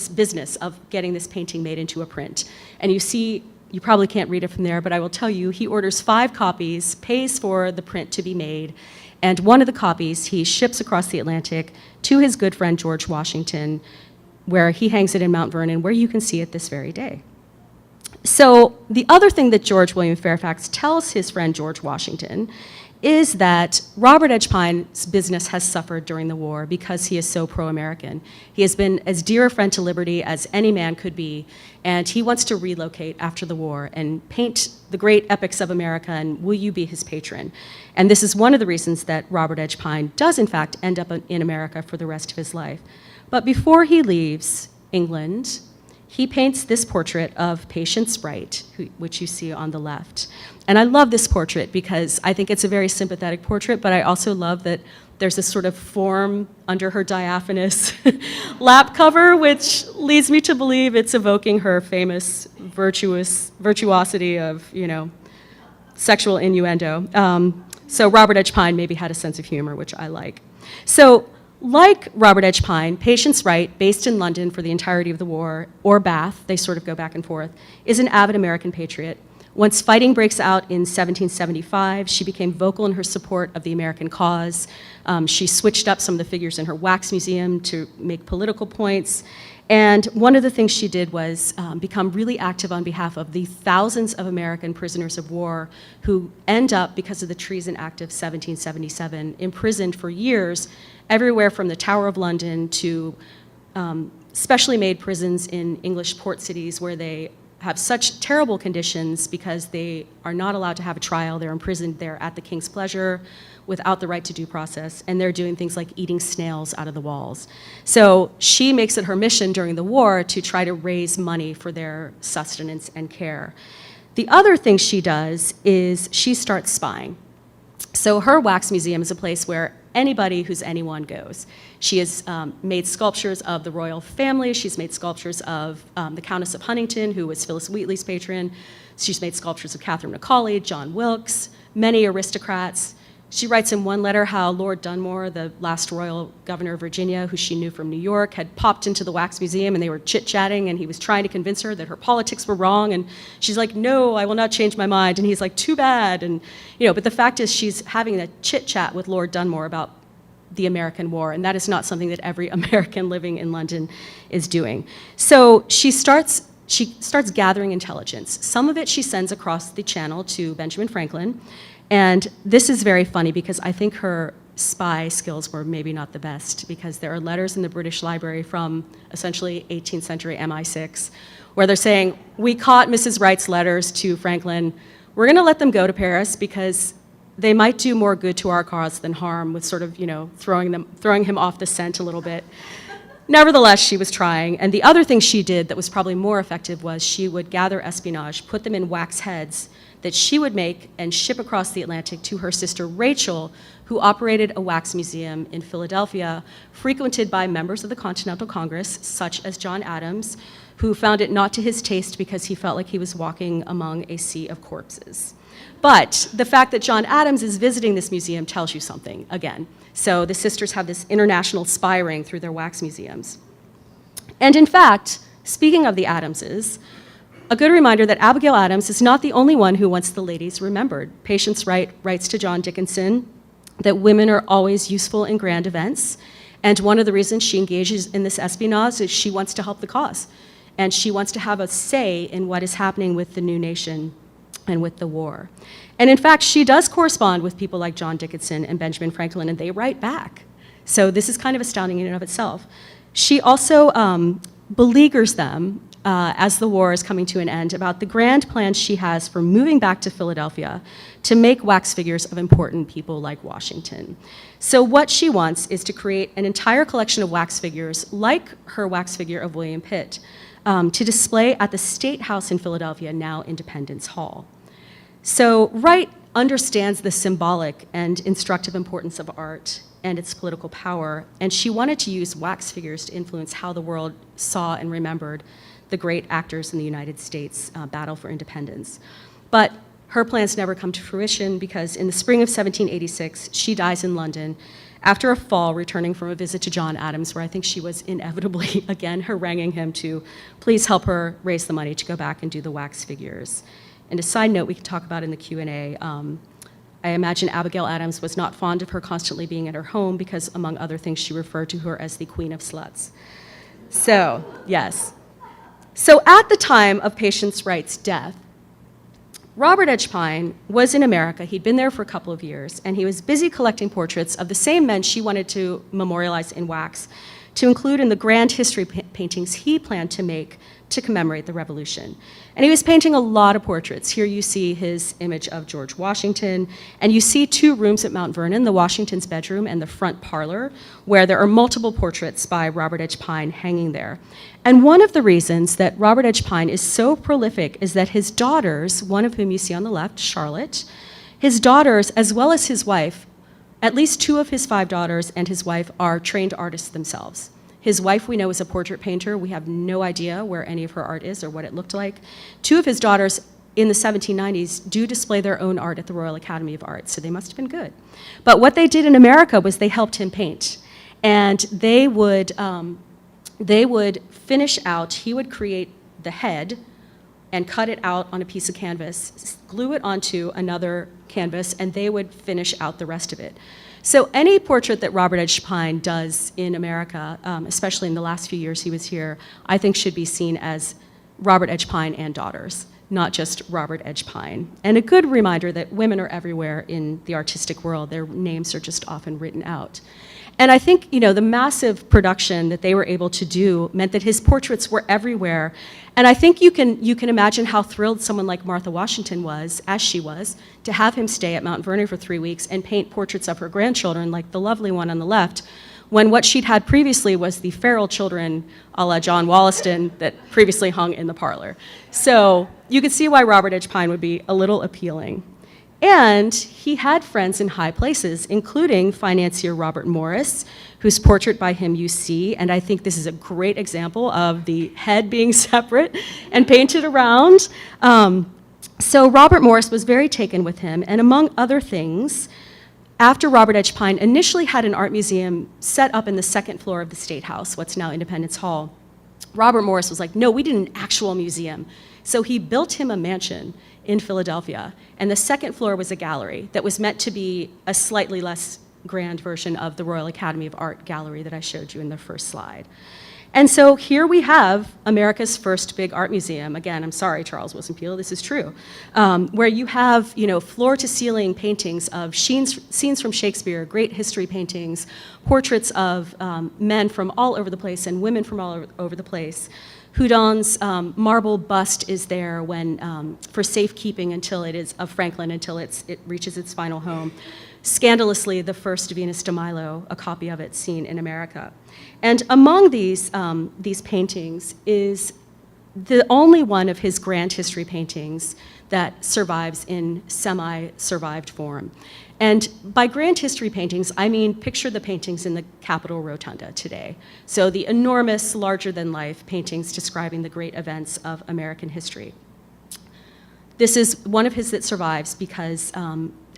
business of getting this painting made into a print. And you see, you probably can't read it from there, but I will tell you, he orders 5 copies, pays for the print to be made, and one of the copies he ships across the Atlantic to his good friend George Washington, where he hangs it in Mount Vernon, where you can see it this very day. So the other thing that George William Fairfax tells his friend George Washington is that Robert Edge Pine's business has suffered during the war because he is so pro-American. He has been as dear a friend to liberty as any man could be, and he wants to relocate after the war and paint the great epics of America, and will you be his patron? And this is one of the reasons that Robert Edge Pine does, in fact, end up in America for the rest of his life. But before he leaves England, he paints this portrait of Patience Wright, which you see on the left. And I love this portrait because I think it's a very sympathetic portrait, but I also love that there's this sort of form under her diaphanous lap cover, which leads me to believe it's evoking her famous virtuosity of, sexual innuendo. So Robert Edge Pine maybe had a sense of humor, which I like. So, like Robert Edge Pine, Patience Wright, based in London for the entirety of the war, or Bath, they sort of go back and forth, is an avid American patriot. Once fighting breaks out in 1775, she became vocal in her support of the American cause. She switched up some of the figures in her wax museum to make political points. And one of the things she did was become really active on behalf of the thousands of American prisoners of war who end up, because of the Treason Act of 1777, imprisoned for years, everywhere from the Tower of London to specially made prisons in English port cities where they have such terrible conditions because they are not allowed to have a trial. They're imprisoned there at the king's pleasure without the right to due process, and they're doing things like eating snails out of the walls. So she makes it her mission during the war to try to raise money for their sustenance and care. The other thing she does is she starts spying. So her wax museum is a place where anybody who's anyone goes. She has made sculptures of the royal family. She's made sculptures of the Countess of Huntington, who was Phyllis Wheatley's patron. She's made sculptures of Catherine Macaulay, John Wilkes, many aristocrats. She writes in one letter how Lord Dunmore, the last royal governor of Virginia, who she knew from New York, had popped into the wax museum and they were chit-chatting, and he was trying to convince her that her politics were wrong, and she's like, no, I will not change my mind, and he's like, too bad. And but the fact is she's having a chit-chat with Lord Dunmore about the American war, and that is not something that every American living in London is doing. So she starts gathering intelligence. Some of it she sends across the channel to Benjamin Franklin. And this is very funny because I think her spy skills were maybe not the best, because there are letters in the British Library from essentially 18th century MI6 where they're saying, we caught Mrs. Wright's letters to Franklin. We're going to let them go to Paris because they might do more good to our cause than harm, with sort of, throwing him off the scent a little bit. Nevertheless, she was trying. And the other thing she did that was probably more effective was she would gather espionage, put them in wax heads that she would make and ship across the Atlantic to her sister Rachel, who operated a wax museum in Philadelphia, frequented by members of the Continental Congress, such as John Adams, who found it not to his taste because he felt like he was walking among a sea of corpses. But the fact that John Adams is visiting this museum tells you something, again. So the sisters have this international spy ring through their wax museums. And in fact, speaking of the Adamses, a good reminder that Abigail Adams is not the only one who wants the ladies remembered. Patience Wright writes to John Dickinson that women are always useful in grand events, and one of the reasons she engages in this espionage is she wants to help the cause, and she wants to have a say in what is happening with the new nation and with the war. And in fact, she does correspond with people like John Dickinson and Benjamin Franklin, and they write back. So this is kind of astounding in and of itself. She also beleaguers them as the war is coming to an end about the grand plans she has for moving back to Philadelphia to make wax figures of important people like Washington. So what she wants is to create an entire collection of wax figures, like her wax figure of William Pitt, to display at the State House in Philadelphia, now Independence Hall. So Wright understands the symbolic and instructive importance of art and its political power, and she wanted to use wax figures to influence how the world saw and remembered the great actors in the United States battle for independence. But her plans never come to fruition because in the spring of 1786, she dies in London after a fall returning from a visit to John Adams, where I think she was inevitably, again, haranguing him to please help her raise the money to go back and do the wax figures. And a side note we can talk about in the Q&A, I imagine Abigail Adams was not fond of her constantly being at her home because, among other things, she referred to her as the Queen of Sluts. So, yes. So at the time of Patience Wright's death, Robert Edgepine was in America. He'd been there for a couple of years, and he was busy collecting portraits of the same men she wanted to memorialize in wax to include in the grand history paintings he planned to make to commemorate the Revolution. And he was painting a lot of portraits. Here you see his image of George Washington, and you see two rooms at Mount Vernon, the Washington's bedroom and the front parlor, where there are multiple portraits by Robert Edgepine hanging there. And one of the reasons that Robert Edgepine is so prolific is that his daughters, one of whom you see on the left, Charlotte, his daughters, as well as his wife, at least 2 of his 5 daughters and his wife are trained artists themselves. His wife, we know, is a portrait painter. We have no idea where any of her art is or what it looked like. 2 of his daughters in the 1790s do display their own art at the Royal Academy of Art, so they must have been good. But what they did in America was they helped him paint. And they would finish out, he would create the head and cut it out on a piece of canvas, glue it onto another canvas, and they would finish out the rest of it. So any portrait that Robert Edgepine does in America, especially in the last few years he was here, I think should be seen as Robert Edgepine and daughters, not just Robert Edgepine. And a good reminder that women are everywhere in the artistic world. Their names are just often written out. And I think, you know, the massive production that they were able to do meant that his portraits were everywhere. And I think you can imagine how thrilled someone like Martha Washington was, as she was, to have him stay at Mount Vernon for 3 weeks and paint portraits of her grandchildren, like the lovely one on the left, when what she'd had previously was the feral children a la John Wollaston that previously hung in the parlor. So you could see why Robert Edgepine would be a little appealing. And he had friends in high places, including financier Robert Morris, whose portrait by him you see, and I think this is a great example of the head being separate and painted around. So Robert Morris was very taken with him, and among other things, after Robert Edgepine initially had an art museum set up in the 2nd floor of the State House, what's now Independence Hall, Robert Morris was like, no, we need an actual museum. So he built him a mansion in Philadelphia, and the 2nd floor was a gallery that was meant to be a slightly less grand version of the Royal Academy of Art gallery that I showed you in the first slide. And so here we have America's first big art museum. Again, I'm sorry, Charles Wilson Peele, this is true, where you have, you know, floor-to-ceiling paintings of scenes from Shakespeare, great history paintings, portraits of men from all over the place and women from all over the place. Houdon's marble bust is there when, for safekeeping until it is of Franklin, until it reaches its final home. Scandalously, the first Venus de Milo, a copy of it seen in America. And among these paintings is the only one of his grand history paintings that survives in semi-survived form. And by grand history paintings, I mean picture the paintings in the Capitol Rotunda today. So the enormous, larger-than-life paintings describing the great events of American history. This is one of his that survives because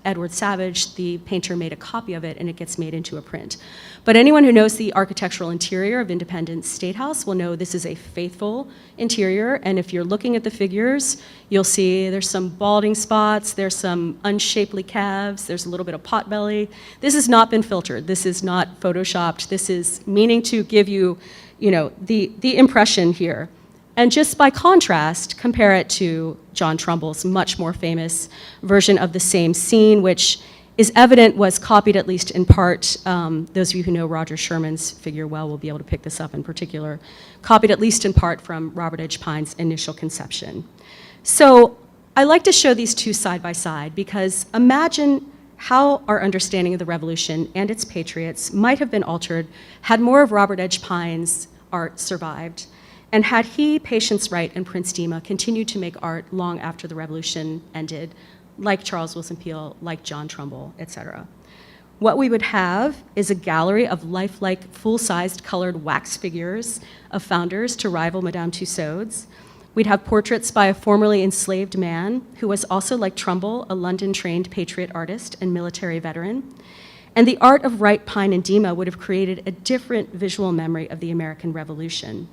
Edward Savage, the painter, made a copy of it, and it gets made into a print. But anyone who knows the architectural interior of Independence State House will know this is a faithful interior, and if you're looking at the figures, you'll see there's some balding spots, there's some unshapely calves, there's a little bit of pot belly. This has not been filtered. This is not photoshopped. This is meaning to give you, you know, the impression here. And just by contrast, compare it to John Trumbull's much more famous version of the same scene, which is evident was copied at least in part. Those of you who know Roger Sherman's figure well will be able to pick this up in particular. Copied at least in part from Robert Edgepine's initial conception. So I like to show these two side by side because imagine how our understanding of the Revolution and its patriots might have been altered had more of Robert Edgepine's art survived. And had he, Patience Wright, and Prince Demah continued to make art long after the Revolution ended, like Charles Wilson Peel, like John Trumbull, etc. What we would have is a gallery of lifelike, full-sized colored wax figures of founders to rival Madame Tussauds. We'd have portraits by a formerly enslaved man who was also, like Trumbull, a London-trained patriot artist and military veteran. And the art of Wright, Pine, and Demah would have created a different visual memory of the American Revolution.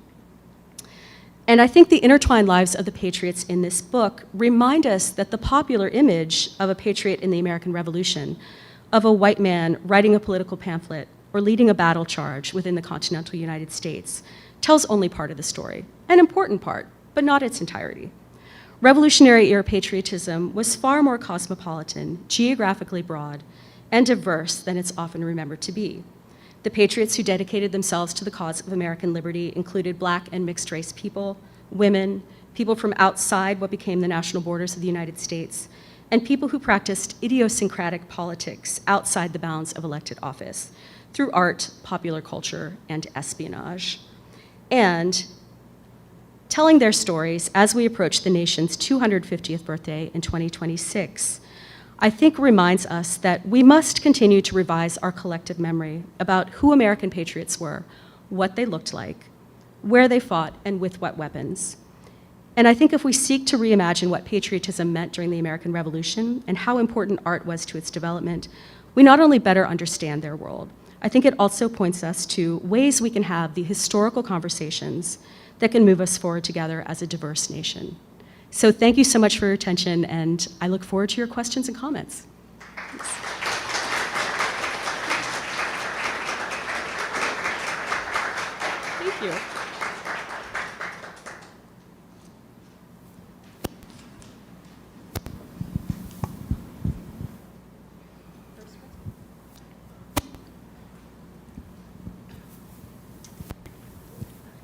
And I think the intertwined lives of the patriots in this book remind us that the popular image of a patriot in the American Revolution, of a white man writing a political pamphlet or leading a battle charge within the continental United States, tells only part of the story, an important part, but not its entirety. Revolutionary era patriotism was far more cosmopolitan, geographically broad, and diverse than it's often remembered to be. The patriots who dedicated themselves to the cause of American liberty included Black and mixed race people, women, people from outside what became the national borders of the United States, and people who practiced idiosyncratic politics outside the bounds of elected office through art, popular culture, and espionage. And telling their stories as we approach the nation's 250th birthday in 2026, I think reminds us that we must continue to revise our collective memory about who American patriots were, what they looked like, where they fought, and with what weapons. And I think if we seek to reimagine what patriotism meant during the American Revolution and how important art was to its development, we not only better understand their world, I think it also points us to ways we can have the historical conversations that can move us forward together as a diverse nation. So thank you so much for your attention, and I look forward to your questions and comments. Thanks. Thank you.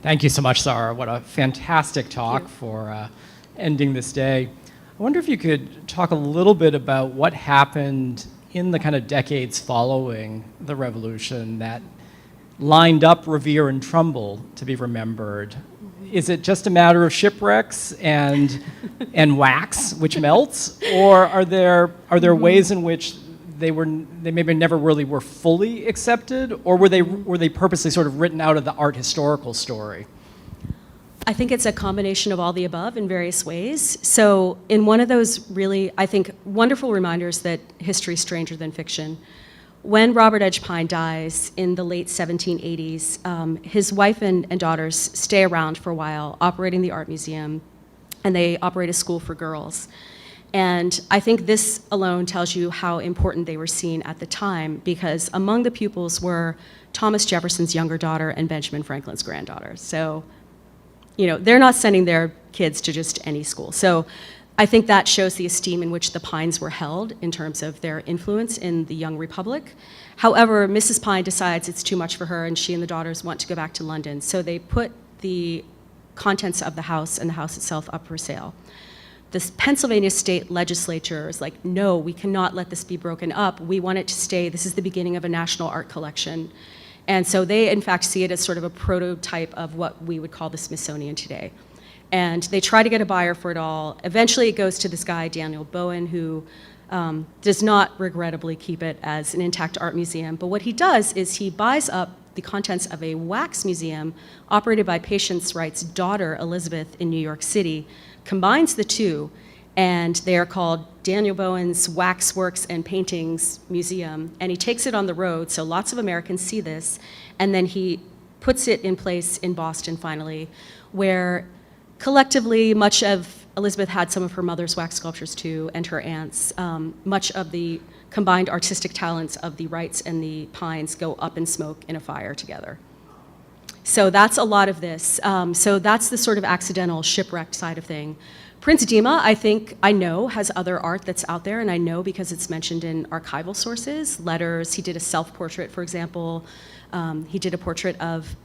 Thank you so much, Zara. What a fantastic talk for ending this day. I wonder if you could talk a little bit about what happened in the kind of decades following the revolution that lined up Revere and Trumbull to be remembered. Is it just a matter of shipwrecks and wax, which melts, or are there ways in which they maybe never really were fully accepted, or were they purposely sort of written out of the art historical story? I think it's a combination of all the above in various ways. So in one of those really, I think, wonderful reminders that history is stranger than fiction, when Robert Edge Pine dies in the late 1780s, his wife and daughters stay around for a while, operating the art museum, and they operate a school for girls. And I think this alone tells you how important they were seen at the time, because among the pupils were Thomas Jefferson's younger daughter and Benjamin Franklin's granddaughter. So, you know, they're not sending their kids to just any school. So I think that shows the esteem in which the Pines were held in terms of their influence in the young republic. However, Mrs. Pine decides it's too much for her, and she and the daughters want to go back to London. So they put the contents of the house and the house itself up for sale. The Pennsylvania state legislature is like, no, we cannot let this be broken up. We want it to stay. This is the beginning of a national art collection. And so they, in fact, see it as sort of a prototype of what we would call the Smithsonian today. And they try to get a buyer for it all. Eventually, it goes to this guy, Daniel Bowen, who does not regrettably keep it as an intact art museum. But what he does is he buys up the contents of a wax museum operated by Patience Wright's daughter, Elizabeth, in New York City, combines the two, and they are called Daniel Bowen's Wax Works and Paintings Museum, and he takes it on the road, so lots of Americans see this, and then he puts it in place in Boston finally, where collectively much of Elizabeth had some of her mother's wax sculptures too, and her aunt's. Much of the combined artistic talents of the Wrights and the Pines go up in smoke in a fire together. So that's a lot of this. So that's the sort of accidental shipwrecked side of thing. Prince Demah, I know, has other art that's out there, and I know because it's mentioned in archival sources, letters. He did a self-portrait, for example. He did a portrait of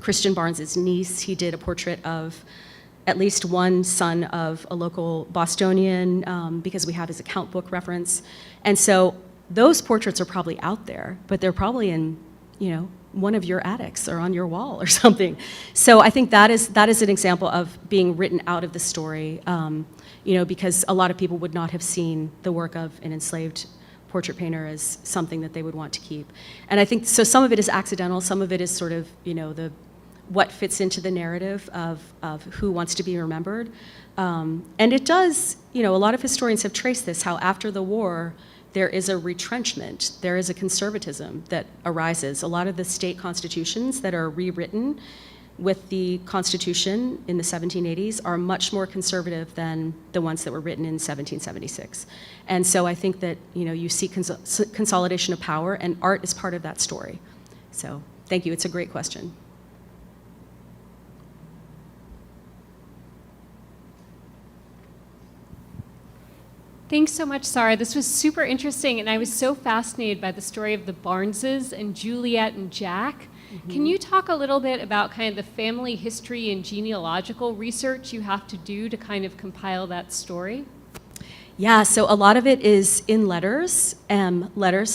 Christian Barnes's niece. He did a portrait of at least one son of a local Bostonian, because we have his account book reference. And so those portraits are probably out there, but they're probably in, one of your attics or on your wall or something. So I think that is an example of being written out of the story, because a lot of people would not have seen the work of an enslaved portrait painter as something that they would want to keep. And I think, so some of it is accidental, some of it is sort of, what fits into the narrative of who wants to be remembered. And it does, a lot of historians have traced this, how after the war, there is a retrenchment, there is a conservatism that arises. A lot of the state constitutions that are rewritten with the Constitution in the 1780s are much more conservative than the ones that were written in 1776. And so I think that, you see consolidation of power, and art is part of that story. So thank you, it's a great question. Thanks so much, Zara. This was super interesting, and I was so fascinated by the story of the Barneses and Juliet and Jack. Mm-hmm. Can you talk a little bit about kind of the family history and genealogical research you have to do to kind of compile that story? Yeah, so a lot of it is in letters,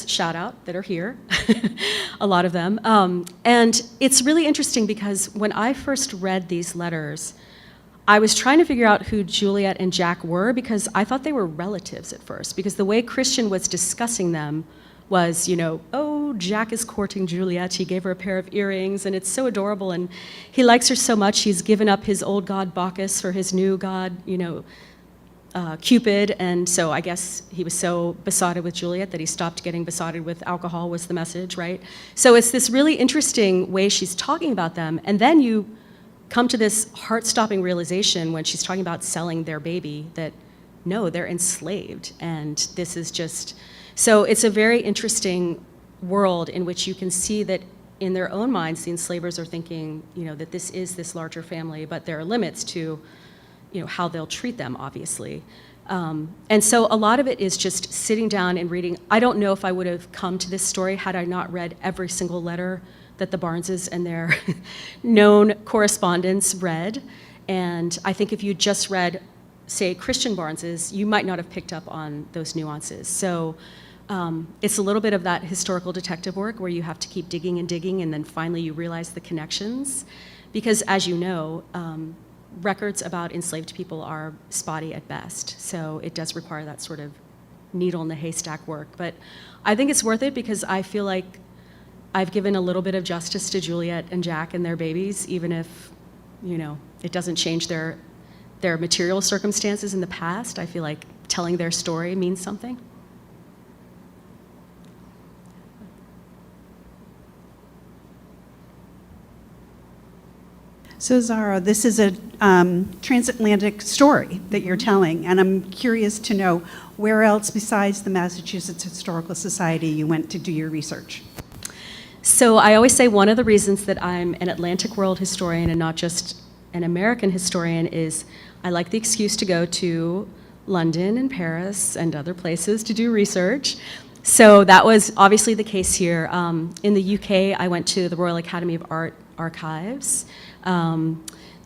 shout out, that are here, a lot of them. And it's really interesting because when I first read these letters, I was trying to figure out who Juliet and Jack were because I thought they were relatives at first, because the way Christian was discussing them was, oh, Jack is courting Juliet, he gave her a pair of earrings, and it's so adorable, and he likes her so much, he's given up his old god Bacchus for his new god, Cupid, and so I guess he was so besotted with Juliet that he stopped getting besotted with alcohol, was the message, right? So it's this really interesting way she's talking about them, and then you come to this heart-stopping realization when she's talking about selling their baby that, no, they're enslaved, and this is just, so it's a very interesting world in which you can see that in their own minds, the enslavers are thinking, that this is this larger family, but there are limits to, how they'll treat them, obviously. And so a lot of it is just sitting down and reading. I don't know if I would have come to this story had I not read every single letter that the Barneses and their known correspondents read. And I think if you just read, say, Christian Barneses, you might not have picked up on those nuances. So it's a little bit of that historical detective work where you have to keep digging and digging, and then finally you realize the connections. Because as you know, records about enslaved people are spotty at best. So it does require that sort of needle in the haystack work. But I think it's worth it because I feel like I've given a little bit of justice to Juliet and Jack and their babies, even if, it doesn't change their material circumstances in the past. I feel like telling their story means something. So Zara, this is a transatlantic story that you're telling, and I'm curious to know where else besides the Massachusetts Historical Society you went to do your research? So I always say one of the reasons that I'm an Atlantic world historian and not just an American historian is I like the excuse to go to London and Paris and other places to do research. So that was obviously the case here. In the UK, I went to the Royal Academy of Art Archives.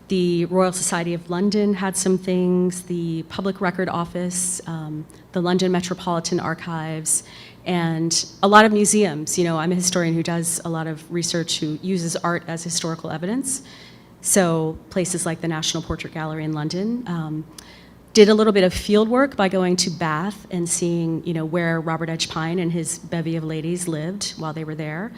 The Royal Society of London had some things, the Public Record Office, the London Metropolitan Archives, and a lot of museums. I'm a historian who does a lot of research, who uses art as historical evidence. So places like the National Portrait Gallery in London. Did a little bit of field work by going to Bath and seeing, where Robert Edge Pine and his bevy of ladies lived while they were there,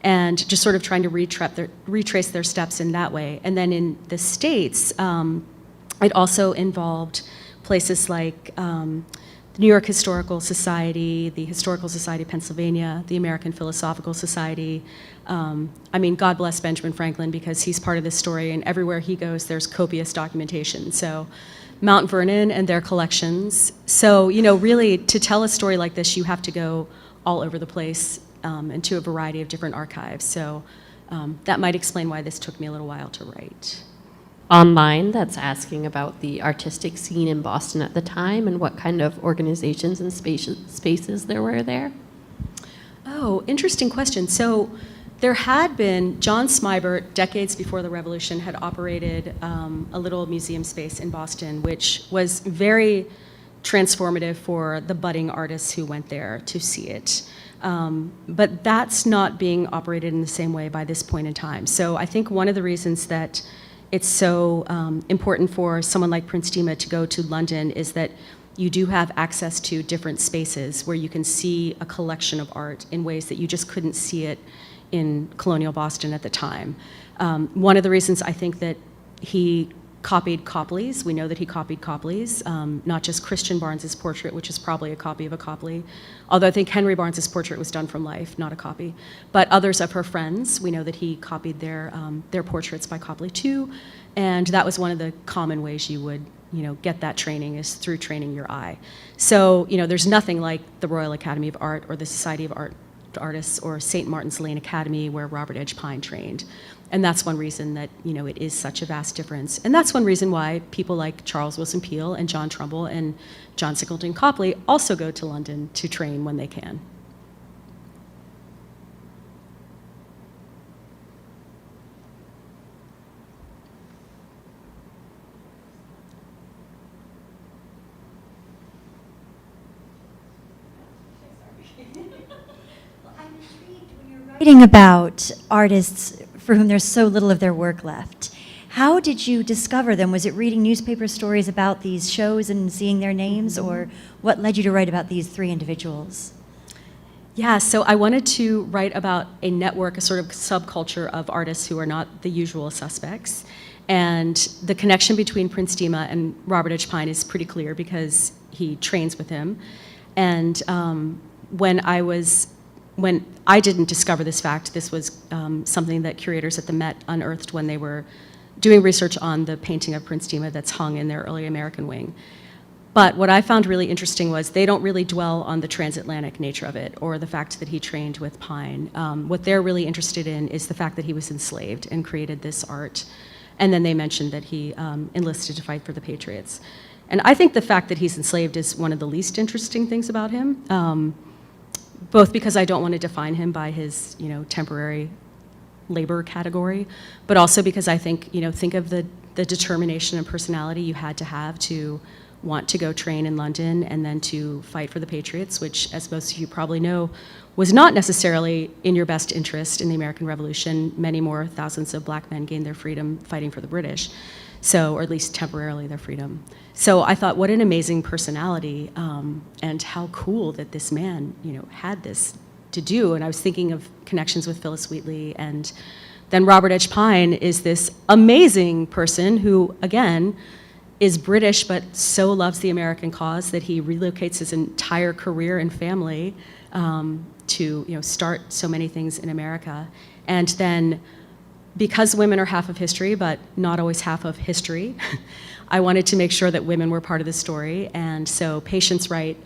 and just sort of trying to retrace their steps in that way. And then in the States, it also involved places like the New York Historical Society, the Historical Society of Pennsylvania, the American Philosophical Society. God bless Benjamin Franklin, because he's part of this story, and everywhere he goes, there's copious documentation. So Mount Vernon and their collections. So, really, to tell a story like this, you have to go all over the place and to a variety of different archives. So that might explain why this took me a little while to write. Online that's asking about the artistic scene in Boston at the time and what kind of organizations and spaces there were there. Oh, interesting question. So there had been, John Smibert, decades before the Revolution, had operated a little museum space in Boston, which was very transformative for the budding artists who went there to see it. But that's not being operated in the same way by this point in time. So I think one of the reasons that it's so important for someone like Prince Demah to go to London is that you do have access to different spaces where you can see a collection of art in ways that you just couldn't see it in colonial Boston at the time. One of the reasons I think that he copied Copley's, we know that he copied Copley's, not just Christian Barnes's portrait, which is probably a copy of a Copley, although I think Henry Barnes's portrait was done from life, not a copy. But others of her friends, we know that he copied their portraits by Copley too, and that was one of the common ways you would get that training, is through training your eye. So there's nothing like the Royal Academy of Art or the Society of Artists or St. Martin's Lane Academy where Robert Edge Pine trained. And that's one reason that it is such a vast difference. And that's one reason why people like Charles Wilson Peele and John Trumbull and John Singleton Copley also go to London to train when they can. Writing about artists for whom there's so little of their work left, how did you discover them? Was it reading newspaper stories about these shows and seeing their names, or what led you to write about these three individuals? Yeah, so I wanted to write about a network, a sort of subculture of artists who are not the usual suspects. And the connection between Prince Demah and Robert Edge Pine is pretty clear because he trains with him. And when I didn't discover this fact, this was something that curators at the Met unearthed when they were doing research on the painting of Prince Demah that's hung in their early American wing. But what I found really interesting was they don't really dwell on the transatlantic nature of it or the fact that he trained with Pine. What they're really interested in is the fact that he was enslaved and created this art. And then they mentioned that he enlisted to fight for the patriots. And I think the fact that he's enslaved is one of the least interesting things about him. Both because I don't want to define him by his, temporary labor category, but also because I think, think of the determination and personality you had to have to want to go train in London and then to fight for the Patriots, which, as most of you probably know, was not necessarily in your best interest in the American Revolution. Many more thousands of black men gained their freedom fighting for the British. So, or at least temporarily their freedom. So I thought, what an amazing personality, and how cool that this man, had this to do. And I was thinking of connections with Phyllis Wheatley, and then Robert Edge Pine is this amazing person who, again, is British but so loves the American cause that he relocates his entire career and family to start so many things in America. And then, because women are half of history, but not always half of history, I wanted to make sure that women were part of the story. And so Patience Wright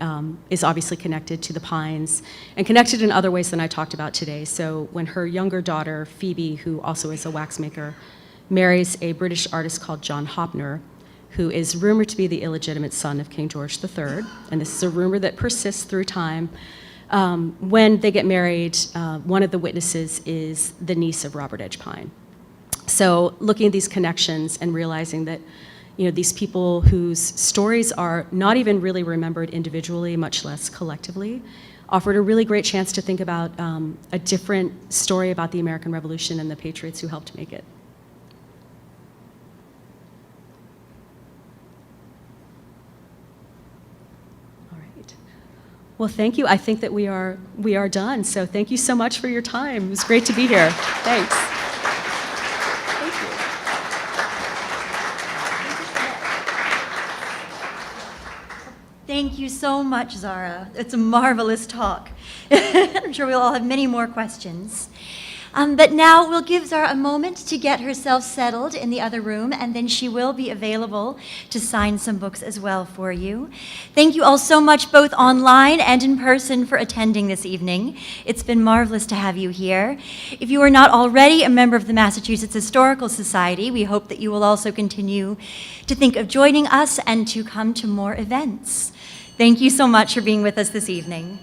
is obviously connected to the Pines and connected in other ways than I talked about today. So when her younger daughter, Phoebe, who also is a waxmaker, marries a British artist called John Hopner, who is rumored to be the illegitimate son of King George III, and this is a rumor that persists through time. When they get married, one of the witnesses is the niece of Robert Edge Pine. So looking at these connections and realizing that these people whose stories are not even really remembered individually, much less collectively, offered a really great chance to think about a different story about the American Revolution and the patriots who helped make it. Well, thank you. I think that we are done. So thank you so much for your time. It was great to be here. Thanks. Thank you. Thank you so much, Zara. It's a marvelous talk. I'm sure we'll all have many more questions. But now we'll give Zara a moment to get herself settled in the other room, and then she will be available to sign some books as well for you. Thank you all so much, both online and in person, for attending this evening. It's been marvelous to have you here. If you are not already a member of the Massachusetts Historical Society, we hope that you will also continue to think of joining us and to come to more events. Thank you so much for being with us this evening.